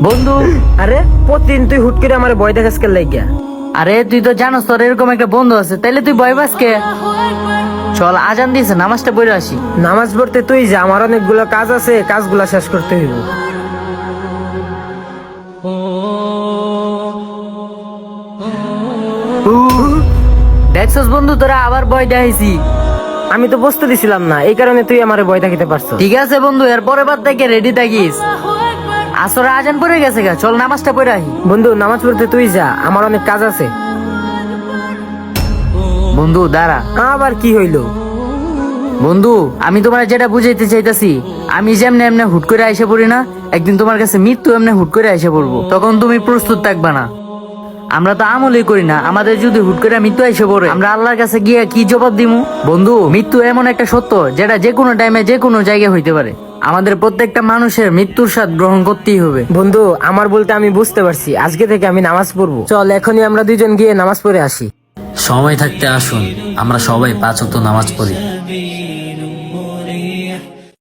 বন্ধু, আরে প্রতিদিন তুই হুট করে আমার ভয় দেখাস কে লাগিয়া? আরে তুই তো জানোস তোর এরকম একটা বন্ধু আছে, তাইলে তুই ভয় পাস কে? চল, আজান দিয়েছে, নামাজটা পড়ে আসি। নামাজ পড়তে তুই যা, আমার অনেকগুলো কাজ আছে, কাজগুলা শেষ করতে হইব। দেখছস বন্ধু, তোরা আবার ভয় দেখাইছি। আমি তো বসতে দিছিলাম না, এই কারণে তুই আমার ভয় দেখাতে পারছো। ঠিক আছে বন্ধু, এর পরের বার থেকে রেডি থাকিস। আসরে আজান পড়ে গেছে গা, চল নামাজটা পড়ে আসি। বন্ধু, নামাজ পড়তে তুই যা, আমার অনেক কাজ আছে। বন্ধু দাঁড়া। আবার কি হইলো? বন্ধু, আমি তোমার যেটা বুঝাইতে চাইতাছি, আমি যেমনে এমনি হুট করে আইসা পড়ি না, একদিন তোমার কাছে মৃত্যু এমনি হুট করে আইসা পড়বো, তখন তুমি প্রস্তুত থাকবা না। আমরা তো আমলই করি না, আমাদের যদি হুট করে মৃত্যু আইসা পড়ে, আমরা আল্লাহর কাছে গিয়ে কি জবাব দিমু? বন্ধু, মৃত্যু এমন একটা সত্য যেটা যে কোনো টাইমে যে কোনো জায়গায় হইতে পারে। আমাদের প্রত্যেকটা মানুষের মৃত্যুর স্বাদ গ্রহণ করতেই হবে। বন্ধু, আমার বলতে আমি বুঝতে পারছি, আজকে থেকে আমি নামাজ পড়বো। চল, এখনই আমরা দুইজন গিয়ে নামাজ পড়ে আসি। সময় থাকতে আসুন আমরা সবাই 5 ওয়াক্ত নামাজ পড়ি।